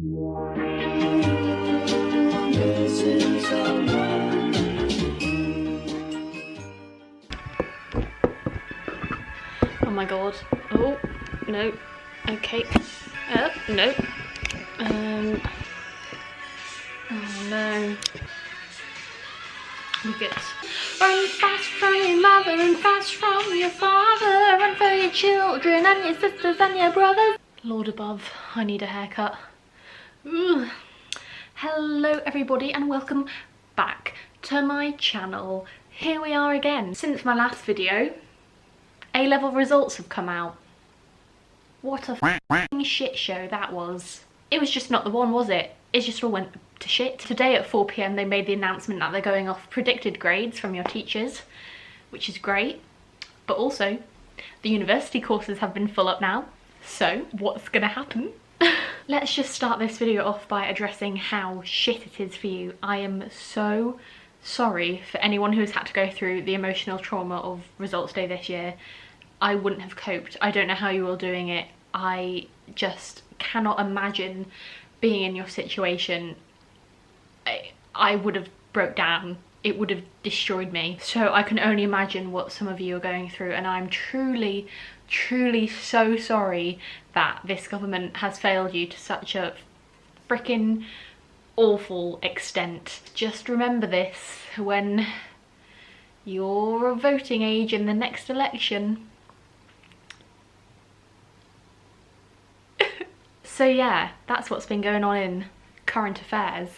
Oh my god. Oh, no. Okay. No. Oh no. We get run fast from your mother and fast from your father, run for your children and your sisters and your brothers. Lord above, I need a haircut. Ooh. Hello everybody and welcome back to my channel. Here we are again. Since my last video, A-level results have come out. What a f***ing shit show that was. It was just not the one, was it? It just all went to shit. Today at 4 PM they made the announcement that they're going off predicted grades from your teachers, which is great. But also, the university courses have been full up now. So, what's gonna happen? Let's just start this video off by addressing how shit it is for you. I am so sorry for anyone who's had to go through the emotional trauma of results day this year. I wouldn't have coped. I don't know how you're all doing it. I just cannot imagine being in your situation. I would have broke down. It would have destroyed me. So I can only imagine what some of you are going through, and I'm truly so sorry that this government has failed you to such a freaking awful extent. Just remember this when you're of voting age in the next election. So yeah, that's what's been going on in current affairs,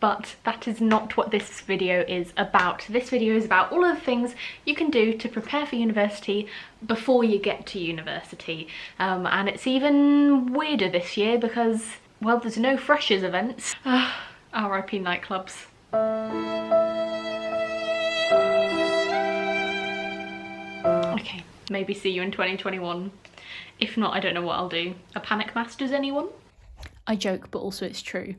but that is not what this video is about. This video is about all of the things you can do to prepare for university before you get to university. And it's even weirder this year because, well, there's no freshers events. RIP nightclubs. Okay, maybe see you in 2021. If not, I don't know what I'll do. A panic masters, anyone? I joke, but also it's true.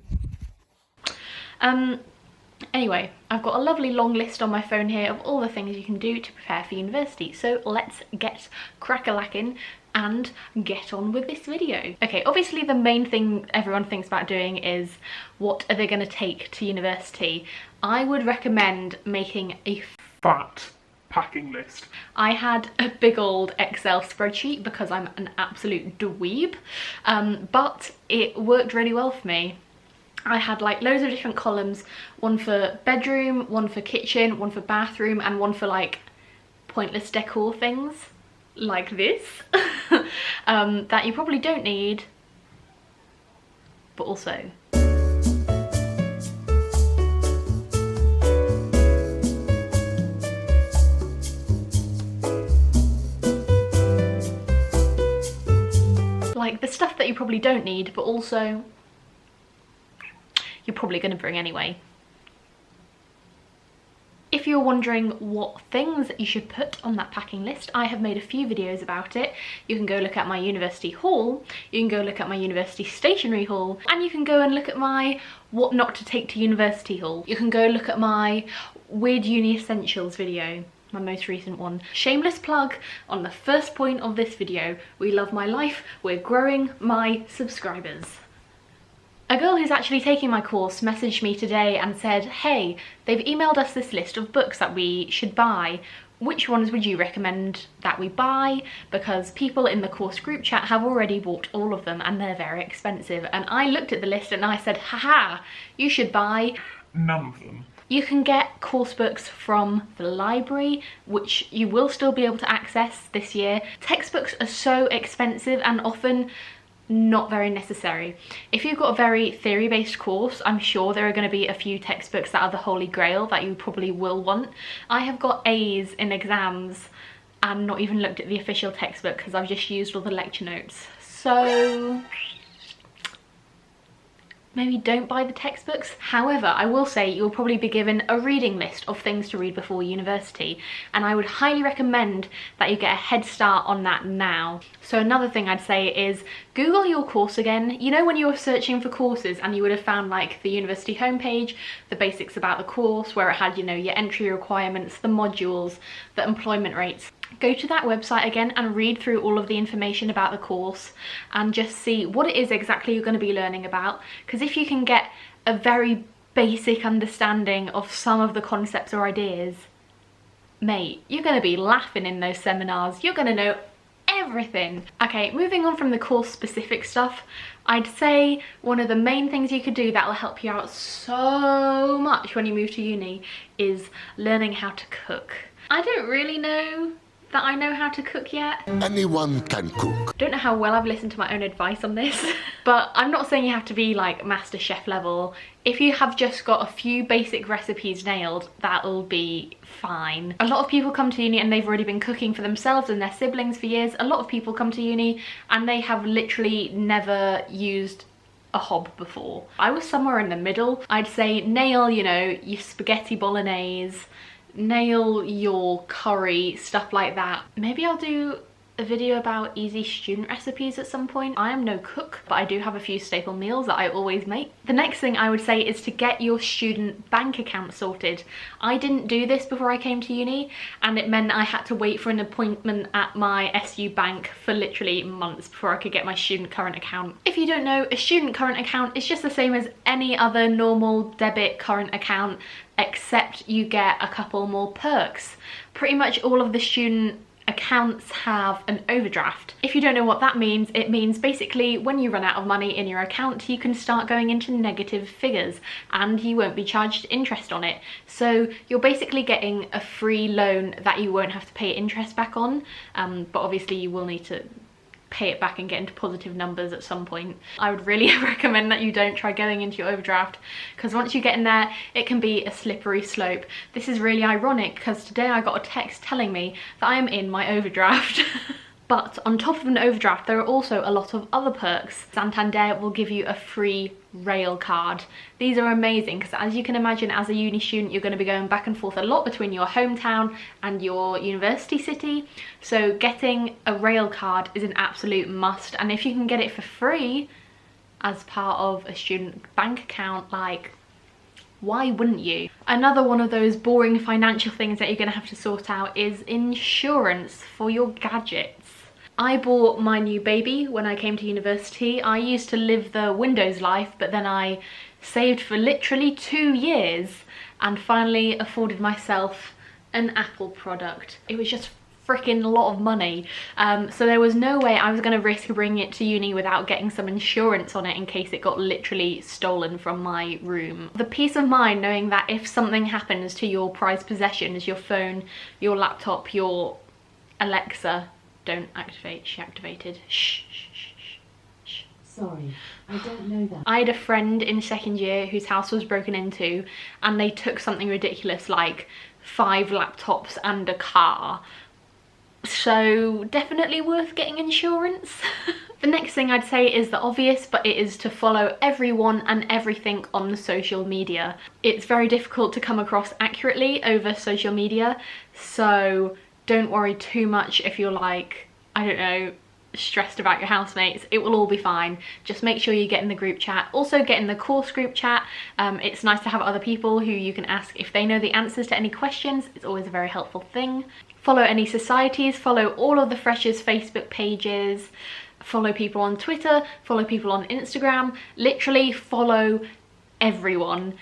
Anyway, I've got a lovely long list on my phone here of all the things you can do to prepare for university. So let's get crack-a-lacking and get on with this video. Okay, obviously the main thing everyone thinks about doing is what are they going to take to university? I would recommend making a fat packing list. I had a big old Excel spreadsheet because I'm an absolute dweeb, but it worked really well for me. I had like loads of different columns, one for bedroom, one for kitchen, one for bathroom, and one for like pointless decor things like this that you probably don't need, but also like the stuff that you probably don't need, but also you're probably going to bring anyway. If you're wondering what things you should put on that packing list, I have made a few videos about it. You can go look at my university haul, you can go look at my university stationery haul, and you can go and look at my what not to take to university haul. You can go look at my weird uni essentials video, my most recent one. Shameless plug on the first point of this video. We love my life, we're growing my subscribers. A girl who's actually taking my course messaged me today and said, hey, they've emailed us this list of books that we should buy. Which ones would you recommend that we buy? Because people in the course group chat have already bought all of them and they're very expensive. And I looked at the list and I said, haha, you should buy none of them. You can get course books from the library, which you will still be able to access this year. Textbooks are so expensive and often not very necessary. If you've got a very theory-based course, I'm sure there are going to be a few textbooks that are the holy grail that you probably will want. I have got A's in exams and not even looked at the official textbook because I've just used all the lecture notes. So maybe don't buy the textbooks. However, I will say you'll probably be given a reading list of things to read before university, and I would highly recommend that you get a head start on that now. So another thing I'd say is Google your course again. You know when you were searching for courses and you would have found like the university homepage, the basics about the course, where it had, you know, your entry requirements, the modules, the employment rates. go to that website again and read through all of the information about the course and just see what it is exactly you're going to be learning about. Because if you can get a very basic understanding of some of the concepts or ideas, mate, you're going to be laughing in those seminars. You're going to know everything. Okay, moving on from the course specific stuff, I'd say one of the main things you could do that will help you out so much when you move to uni is learning how to cook. I don't really know that I know how to cook yet. Anyone can cook. Don't know how well I've listened to my own advice on this, but I'm not saying you have to be like master chef level. If you have just got a few basic recipes nailed, that'll be fine. A lot of people come to uni and they've already been cooking for themselves and their siblings for years. A lot of people come to uni and they have literally never used a hob before. I was somewhere in the middle. I'd say nail, you know, your spaghetti bolognese, nail your curry, stuff like that. Maybe I'll do a video about easy student recipes at some point. I am no cook, but I do have a few staple meals that I always make. The next thing I would say is to get your student bank account sorted. I didn't do this before I came to uni, and it meant I had to wait for an appointment at my SU bank for literally months before I could get my student current account. If you don't know, a student current account is just the same as any other normal debit current account, except you get a couple more perks. Pretty much all of the student accounts have an overdraft. If you don't know what that means, it means basically when you run out of money in your account, you can start going into negative figures and you won't be charged interest on it. So you're basically getting a free loan that you won't have to pay interest back on, but obviously you will need to pay it back and get into positive numbers at some point. I would really recommend that you don't try going into your overdraft, because once you get in there, it can be a slippery slope. This is really ironic because today I got a text telling me that I am in my overdraft. But on top of an overdraft, there are also a lot of other perks. Santander will give you a free rail card. These are amazing because, as you can imagine, as a uni student, you're going to be going back and forth a lot between your hometown and your university city. So getting a rail card is an absolute must. And if you can get it for free as part of a student bank account, like, why wouldn't you? Another one of those boring financial things that you're going to have to sort out is insurance for your gadgets. I bought my new baby when I came to university. I used to live the Windows life, but then I saved for literally 2 years and finally afforded myself an Apple product. It was just freaking a lot of money. So there was no way I was going to risk bringing it to uni without getting some insurance on it in case it got literally stolen from my room. The peace of mind knowing that if something happens to your prized possessions, your phone, your laptop, your Alexa, don't activate, she activated. Shh, shh, shh, shh. Sorry, I don't know that. I had a friend in second year whose house was broken into and they took something ridiculous like 5 laptops and a car. So definitely worth getting insurance. The next thing I'd say is the obvious, but it is to follow everyone and everything on the social media. It's very difficult to come across accurately over social media, so don't worry too much if you're like, I don't know, stressed about your housemates. It will all be fine. Just make sure you get in the group chat. Also get in the course group chat. It's nice to have other people who you can ask if they know the answers to any questions. It's always a very helpful thing. Follow any societies, follow all of the freshers' Facebook pages, follow people on Twitter, follow people on Instagram, literally follow everyone.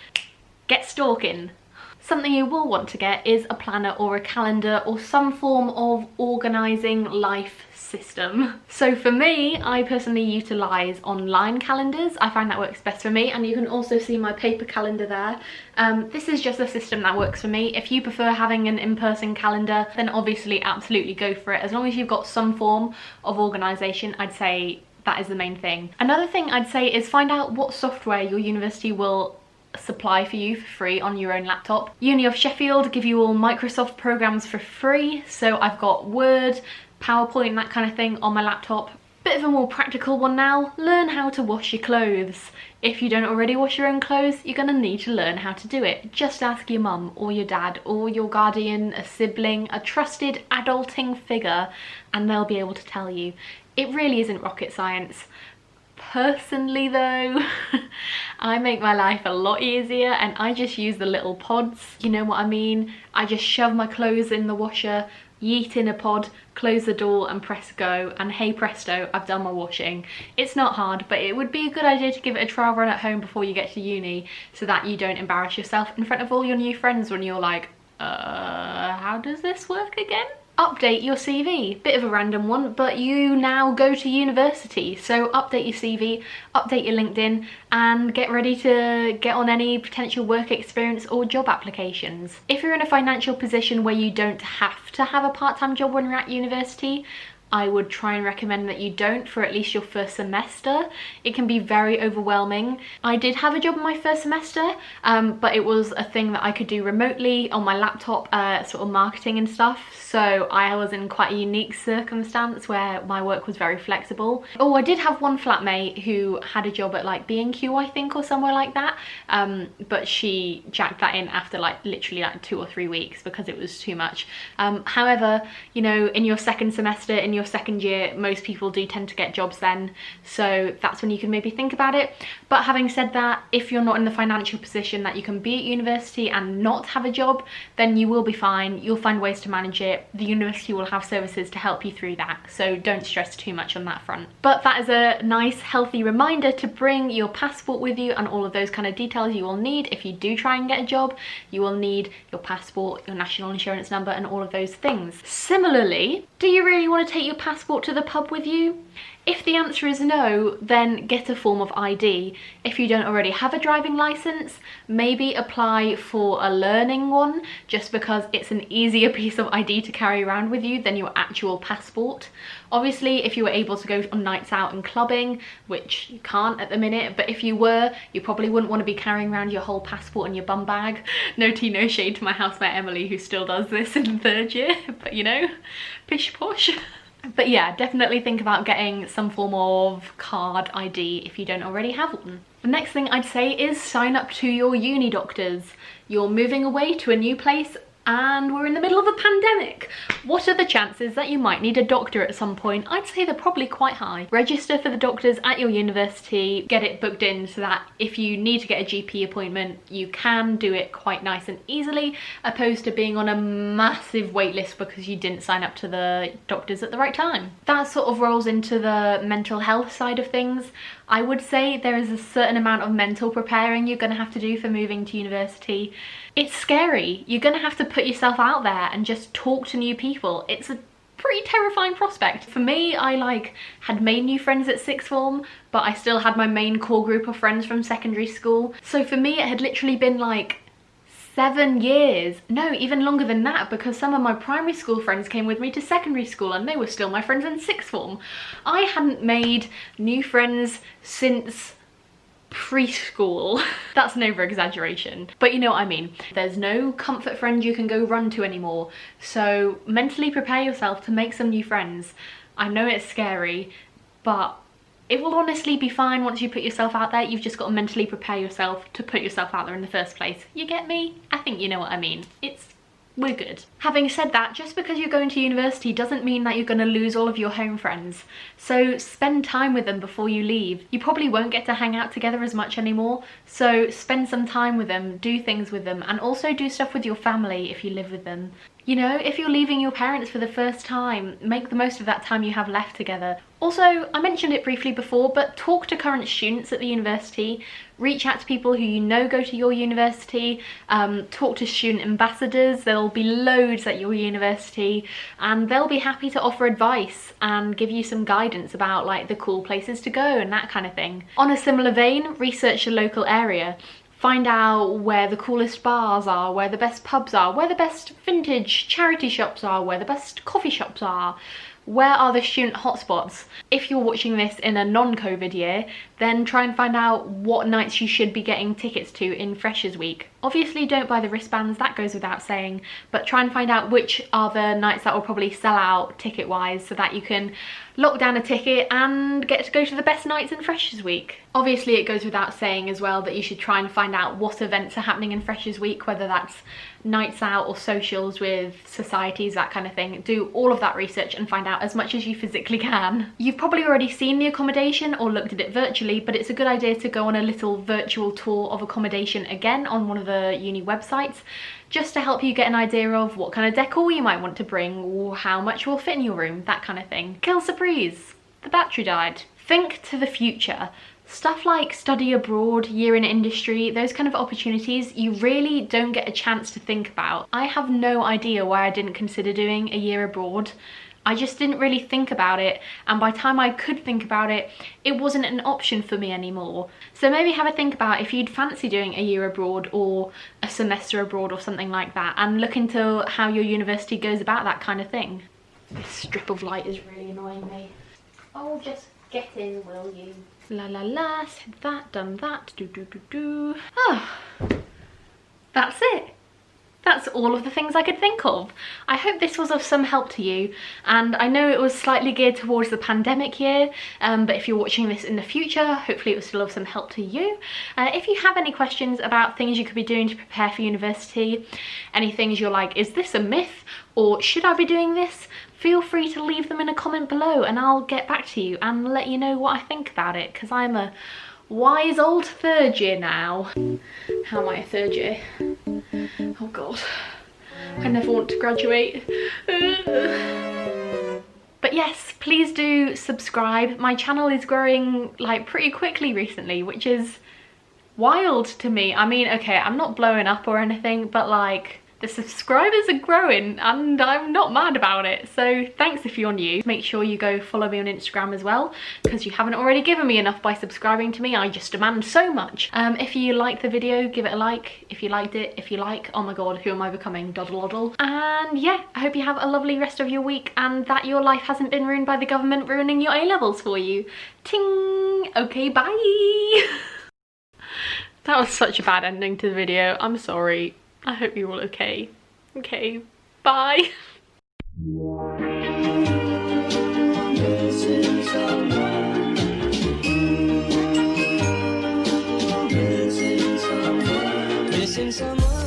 Get stalking. Something you will want to get is a planner or a calendar or some form of organising life system. So for me, I personally utilise online calendars. I find that works best for me, and you can also see my paper calendar there. This is just a system that works for me. If you prefer having an in-person calendar, then obviously absolutely go for it. As long as you've got some form of organisation, I'd say that is the main thing. Another thing I'd say is find out what software your university will supply for you for free on your own laptop. Uni of Sheffield give you all Microsoft programs for free, so I've got Word, PowerPoint, that kind of thing on my laptop. Bit of a more practical one now, learn how to wash your clothes. If you don't already wash your own clothes, you're gonna need to learn how to do it. Just ask your mum or your dad or your guardian, a sibling, a trusted adulting figure, and they'll be able to tell you. It really isn't rocket science. Personally though, I make my life a lot easier and I just use the little pods, you know what I mean? I just shove my clothes in the washer, yeet in a pod, close the door and press go, and hey presto, I've done my washing. It's not hard, but it would be a good idea to give it a trial run at home before you get to uni, so that you don't embarrass yourself in front of all your new friends when you're like, how does this work again? Update your CV. Bit of a random one, but you now go to university, so update your CV, update your LinkedIn, and get ready to get on any potential work experience or job applications. If you're in a financial position where you don't have to have a part-time job when you're at university, I would try and recommend that you don't for at least your first semester. It can be very overwhelming. I did have a job in my first semester, but it was a thing that I could do remotely on my laptop, sort of marketing and stuff. So I was in quite a unique circumstance where my work was very flexible. Oh, I did have one flatmate who had a job at like B&Q, I think, or somewhere like that. But she jacked that in after like literally like 2 or 3 weeks because it was too much. However, you know, in your second semester, in your second year, most people do tend to get jobs then, so that's when you can maybe think about it. But having said that, if you're not in the financial position that you can be at university and not have a job, then you will be fine. You'll find ways to manage it. The university will have services to help you through that, so don't stress too much on that front. But that is a nice healthy reminder to bring your passport with you and all of those kind of details you will need if you do try and get a job. You will need your passport, your national insurance number, and all of those things. Similarly, do you really want to take your passport to the pub with you? If the answer is no, then get a form of ID. If you don't already have a driving license, maybe apply for a learning one, just because it's an easier piece of ID to carry around with you than your actual passport. Obviously, if you were able to go on nights out and clubbing, which you can't at the minute, but if you were, you probably wouldn't want to be carrying around your whole passport in your bum bag. No tea, no shade to my housemate Emily, who still does this in 3rd year, but you know, pish posh. But yeah, definitely think about getting some form of card ID if you don't already have one. The next thing I'd say is sign up to your uni doctors. You're moving away to a new place and we're in the middle of a pandemic. What are the chances that you might need a doctor at some point? I'd say they're probably quite high. Register for the doctors at your university, get it booked in so that if you need to get a GP appointment, you can do it quite nice and easily, opposed to being on a massive wait list because you didn't sign up to the doctors at the right time. That sort of rolls into the mental health side of things. I would say there is a certain amount of mental preparing you're going to have to do for moving to university. It's scary. You're going to have to put yourself out there and just talk to new people. It's a pretty terrifying prospect. For me, I had made new friends at 6th form, but I still had my main core group of friends from secondary school. So for me, it had literally been like 7 years, no, even longer than that, because some of my primary school friends came with me to secondary school and they were still my friends in 6th form. I hadn't made new friends since preschool. That's an over-exaggeration, but you know what I mean. There's no comfort friend you can go run to anymore, so mentally prepare yourself to make some new friends. I know it's scary, but it will honestly be fine once you put yourself out there. You've just got to mentally prepare yourself to put yourself out there in the first place. You get me? I think you know what I mean. We're good. Having said that, just because you're going to university doesn't mean that you're going to lose all of your home friends. So spend time with them before you leave. You probably won't get to hang out together as much anymore, so spend some time with them, do things with them, and also do stuff with your family if you live with them. You know, if you're leaving your parents for the first time, make the most of that time you have left together. Also, I mentioned it briefly before, but talk to current students at the university, reach out to people who you know go to your university, talk to student ambassadors. There'll be loads at your university and they'll be happy to offer advice and give you some guidance about like the cool places to go and that kind of thing. On a similar vein, research your local area. Find out where the coolest bars are, where the best pubs are, where the best vintage charity shops are, where the best coffee shops are. Where are the student hotspots? If you're watching this in a non-COVID year, then try and find out what nights you should be getting tickets to in Freshers Week. Obviously don't buy the wristbands, that goes without saying, but try and find out which are the nights that will probably sell out ticket-wise so that you can lock down a ticket and get to go to the best nights in Freshers Week. Obviously it goes without saying as well that you should try and find out what events are happening in Freshers Week, whether that's nights out or socials with societies, that kind of thing. Do all of that research and find out as much as you physically can. You've probably already seen the accommodation or looked at it virtually, but it's a good idea to go on a little virtual tour of accommodation again on one of the uni websites, just to help you get an idea of what kind of decor you might want to bring or how much will fit in your room, that kind of thing. Kill surprise, the battery died. Think to the future. Stuff like study abroad, year in industry, those kind of opportunities you really don't get a chance to think about. I have no idea why I didn't consider doing a year abroad. I just didn't really think about it, and by the time I could think about it, it wasn't an option for me anymore. So maybe have a think about if you'd fancy doing a year abroad or a semester abroad or something like that, and look into how your university goes about that kind of thing. This strip of light is really annoying me. Oh, just get in, will you? La la la, said that, done that, do do do do. Ah, that's it. That's all of the things I could think of. I hope this was of some help to you, and I know it was slightly geared towards the pandemic year, but if you're watching this in the future, hopefully it was still of some help to you. If you have any questions about things you could be doing to prepare for university, any things you're like, is this a myth, or should I be doing this? Feel free to leave them in a comment below and I'll get back to you and let you know what I think about it, because I'm a wise old third year now. How am I a third year? Oh god, I never want to graduate. But yes, please do subscribe. My channel is growing like pretty quickly recently, which is wild to me. I mean, okay, I'm not blowing up or anything, but like, the subscribers are growing and I'm not mad about it. So thanks if you're new. Make sure you go follow me on Instagram as well, because you haven't already given me enough by subscribing to me. I just demand so much. If you liked the video, give it a like. If you liked it, if you like, oh my god, who am I becoming? Doddle oddle. And yeah, I hope you have a lovely rest of your week and that your life hasn't been ruined by the government ruining your A-levels for you. Ting! Okay, bye! That was such a bad ending to the video. I'm sorry. I hope you're all okay. Okay, bye. Missing someone.